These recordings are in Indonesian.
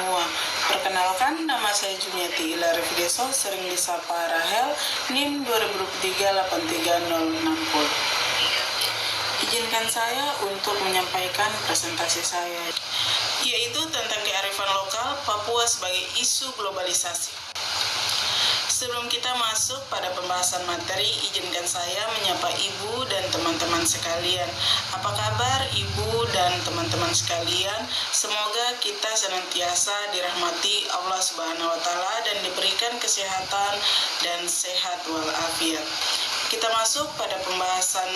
semua. Perkenalkan, nama saya Juniati Ilari Fideso, sering disapa Rahel, NIM 2023-83060. Izinkan saya untuk menyampaikan presentasi saya, yaitu tentang kearifan lokal Papua sebagai isu globalisasi. Sebelum kita masuk pada pembahasan materi, izinkan saya menyapa Ibu dan teman-teman sekalian. Apa kabar Ibu dan teman-teman sekalian? Semoga kita senantiasa dirahmati Allah Subhanahu wa Ta'ala dan diberikan kesehatan dan sehat walafiat. Kita masuk pada pembahasan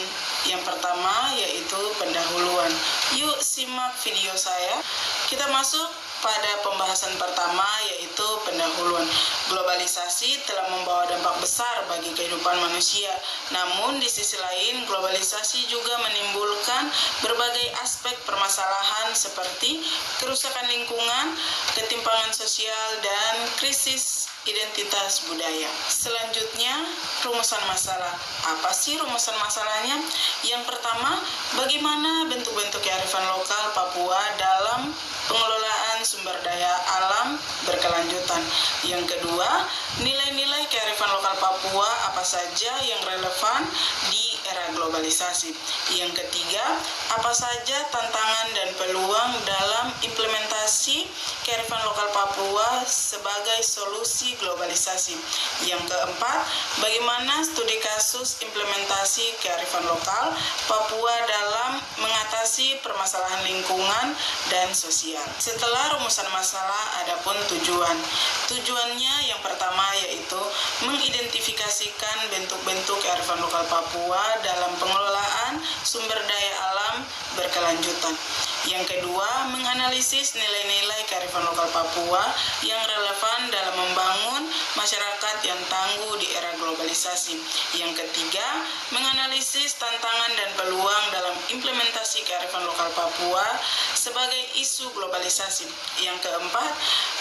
yang pertama, yaitu pendahuluan. Yuk simak video saya. Kita masuk pada pembahasan pertama, yaitu pendahuluan. Globalisasi telah membawa dampak besar bagi kehidupan manusia. Namun di sisi lain, globalisasi juga menimbulkan berbagai aspek permasalahan seperti kerusakan lingkungan, ketimpangan sosial, dan krisis identitas budaya. Selanjutnya, rumusan masalah. Apa sih rumusan masalahnya? Yang pertama, bagaimana bentuk-bentuk kearifan lokal Papua dalam pengelolaan sumber daya alam berkelanjutan. Yang kedua, nilai-nilai kearifan lokal Papua apa saja yang relevan di era globalisasi. Yang ketiga, apa saja tantangan dan peluang dalam implementasi kearifan lokal Papua sebagai solusi globalisasi. Yang keempat, bagaimana studi kasus implementasi kearifan lokal Papua dalam mengatasi permasalahan lingkungan dan sosial. Setelah rumusan masalah, adapun tujuan. Tujuannya yang pertama yaitu mengidentifikasikan bentuk-bentuk kearifan lokal Papua dalam pengelolaan sumber daya alam berkelanjutan. Yang kedua, menganalisis nilai-nilai kearifan lokal Papua yang relevan dalam membangun masyarakat yang tangguh di era globalisasi. Yang ketiga, menganalisis tantangan dan peluang dalam implementasi kearifan lokal Papua sebagai isu globalisasi. Yang keempat,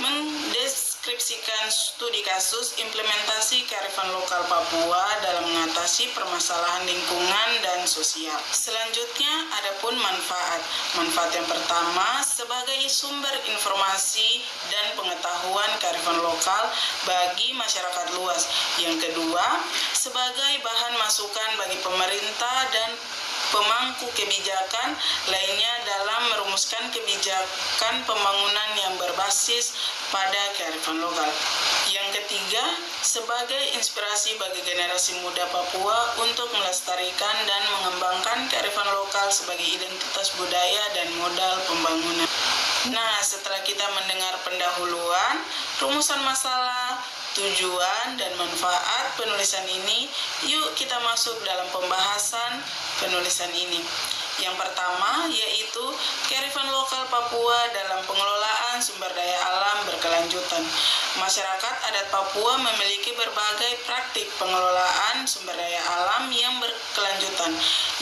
mendeskripsikan studi kasus implementasi kearifan lokal Papua dalam mengatasi permasalahan lingkungan dan sosial. Selanjutnya, adapun manfaat. Manfaat yang pertama, sebagai sumber informasi dan pengetahuan kearifan lokal bagi masyarakat luas. Yang kedua, sebagai bahan masukan bagi pemerintah dan pemangku kebijakan lainnya dalam merumuskan kebijakan pembangunan yang berbasis pada kearifan lokal. Yang ketiga, sebagai inspirasi bagi generasi muda Papua untuk melestarikan dan mengembangkan kearifan lokal sebagai identitas budaya dan modal pembangunan. Nah, setelah kita mendengar pendahuluan, rumusan masalah, tujuan, dan manfaat penulisan ini, yuk kita masuk dalam pembahasan penulisan ini. Yang pertama yaitu kearifan lokal Papua dalam pengelolaan sumber daya alam berkelanjutan. Masyarakat adat Papua memiliki berbagai praktik pengelolaan sumber daya alam yang berkelanjutan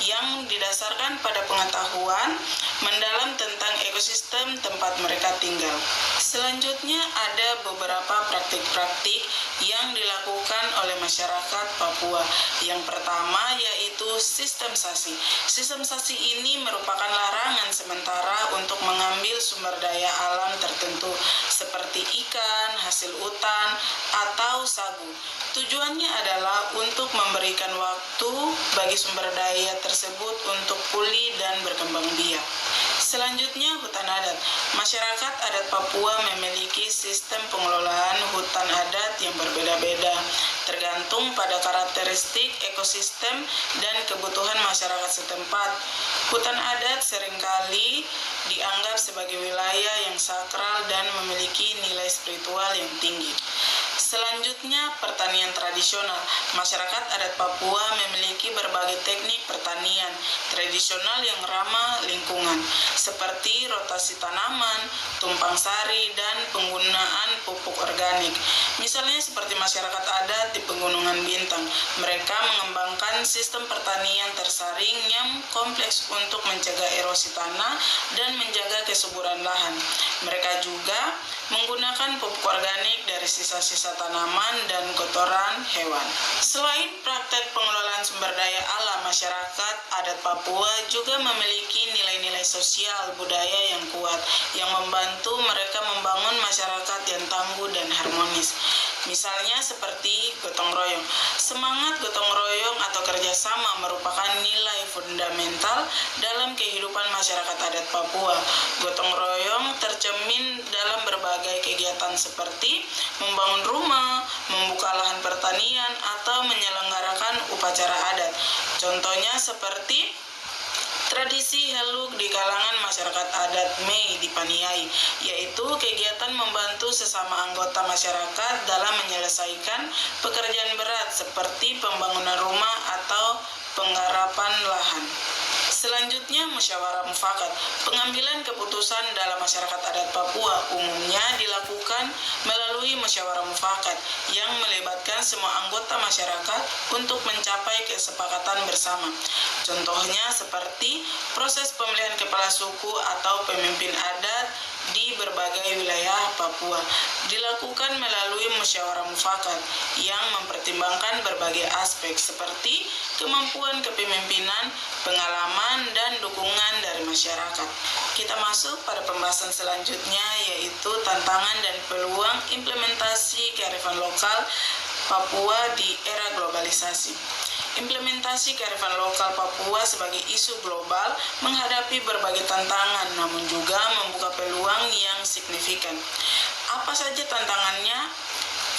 yang didasarkan pada pengetahuan mendalam tentang ekosistem tempat mereka tinggal. Selanjutnya ada beberapa praktik-praktik yang dilakukan oleh masyarakat Papua. Yang pertama yaitu sistem sasi. Sistem sasi ini merupakan larangan sementara untuk mengambil sumber daya alam tertentu seperti ikan, hasil hutan, atau sagu. Tujuannya adalah untuk memberikan waktu bagi sumber daya tersebut untuk pulih dan berkembang biak. Selanjutnya, hutan adat. Masyarakat adat Papua memiliki sistem pengelolaan hutan adat yang berbeda-beda, tergantung pada karakteristik ekosistem dan kebutuhan masyarakat setempat. Hutan adat seringkali dianggap sebagai wilayah yang sakral dan memiliki nilai spiritual yang tinggi. Selanjutnya, pertanian tradisional. Masyarakat adat Papua memiliki berbagai teknik pertanian tradisional yang ramah lingkungan, seperti rotasi tanaman, tumpang sari, dan penggunaan pupuk organik. Misalnya seperti masyarakat adat di Pegunungan Bintang, mereka mengembangkan sistem pertanian tersaring yang kompleks untuk mencegah erosi tanah dan menjaga kesuburan lahan. Mereka juga menggunakan pupuk organik dari sisa-sisa tanaman dan kotoran hewan. Selain praktek pengelolaan sumber daya alam, masyarakat adat Papua juga memiliki nilai-nilai sosial budaya yang kuat yang membantu mereka membangun masyarakat harmonis. Misalnya seperti gotong royong. Semangat gotong royong atau kerjasama merupakan nilai fundamental dalam kehidupan masyarakat adat Papua. Gotong royong tercermin dalam berbagai kegiatan seperti membangun rumah, membuka lahan pertanian, atau menyelenggarakan upacara adat. Contohnya seperti tradisi heluk di kalangan masyarakat adat Mei di Paniai, yaitu kegiatan membantu sesama anggota masyarakat dalam menyelesaikan pekerjaan berat seperti pembangunan rumah atau penggarapan lahan. Selanjutnya, musyawarah mufakat. Pengambilan keputusan dalam masyarakat adat Papua umumnya dilakukan melalui musyawarah mufakat yang melibatkan semua anggota masyarakat untuk mencapai kesepakatan bersama. Contohnya seperti proses pemilihan kepala suku atau pemimpin adat di berbagai wilayah Papua dilakukan melalui musyawarah mufakat yang mempertimbangkan berbagai aspek seperti kemampuan kepemimpinan, pengalaman, dan dukungan dari masyarakat. Kita masuk pada pembahasan selanjutnya, yaitu tantangan dan peluang implementasi kearifan lokal Papua di era globalisasi. Implementasi kearifan lokal Papua sebagai isu global menghadapi berbagai tantangan, namun juga membuka peluang yang signifikan. Apa saja tantangannya?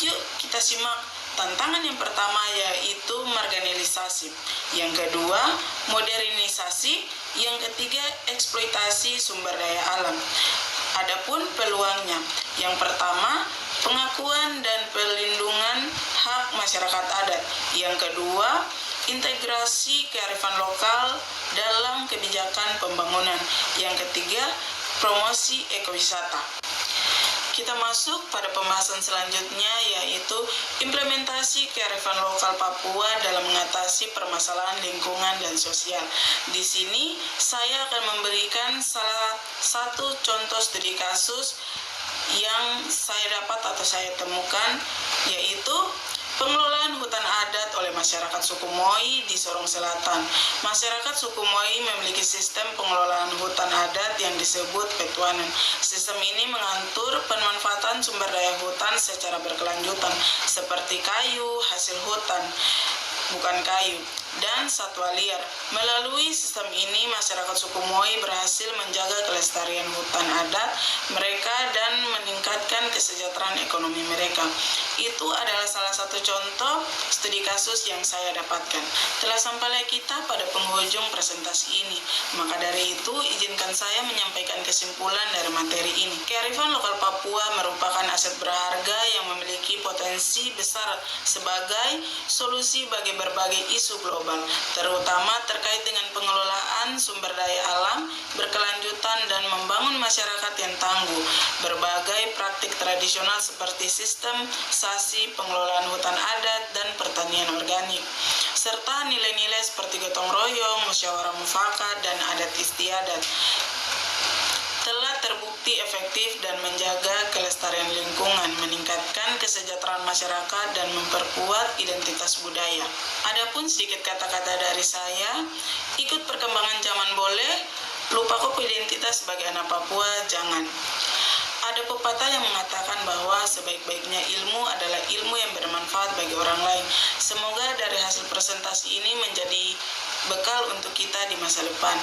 Yuk kita simak. Tantangan yang pertama yaitu marginalisasi, yang kedua modernisasi, yang ketiga eksploitasi sumber daya alam. Adapun peluangnya, yang pertama pengakuan dan perlindungan hak masyarakat adat, yang kedua integrasi kearifan lokal dalam kebijakan pembangunan, yang ketiga promosi ekowisata. Kita masuk pada pembahasan selanjutnya, yaitu implementasi kearifan lokal Papua dalam mengatasi permasalahan lingkungan dan sosial. Di sini saya akan memberikan salah satu contoh studi kasus yang saya dapat atau saya temukan, yaitu pengelolaan hutan adat oleh masyarakat suku Moi di Sorong Selatan. Masyarakat suku Moi memiliki sistem pengelolaan hutan adat yang disebut petuanan. Sistem ini mengatur pemanfaatan sumber daya hutan secara berkelanjutan, seperti kayu, hasil hutan, bukan kayu, dan satwa liar. Melalui sistem ini, masyarakat suku Moi berhasil menjaga kelestarian hutan adat mereka dan meningkatkan kesejahteraan ekonomi mereka. Itu adalah salah satu contoh studi kasus yang saya dapatkan. Telah sampailah kita pada penghujung presentasi ini. Maka dari itu, izinkan saya menyampaikan kesimpulan dari materi ini. Kearifan lokal Papua merupakan aset berharga yang memiliki potensi besar sebagai solusi bagi berbagai isu global, terutama terkait dengan pengelolaan sumber daya alam berkelanjutan dan membangun masyarakat yang tangguh. Berbagai praktik tradisional seperti sistem sasi, pengelolaan hutan adat, dan pertanian organik, serta nilai-nilai seperti gotong royong, musyawarah mufakat, dan adat istiadat telah terbukti efektif dan menjaga kelestarian lingkungan, meningkatkan kesejahteraan masyarakat, dan memperkuat identitas budaya. Adapun sedikit kata-kata dari saya, ikut perkembangan zaman boleh, lupa kok identitas sebagai anak Papua jangan. Ada pepatah yang mengatakan bahwa sebaik-baiknya ilmu adalah ilmu yang bermanfaat bagi orang lain. Semoga dari hasil presentasi ini menjadi bekal untuk kita di masa depan.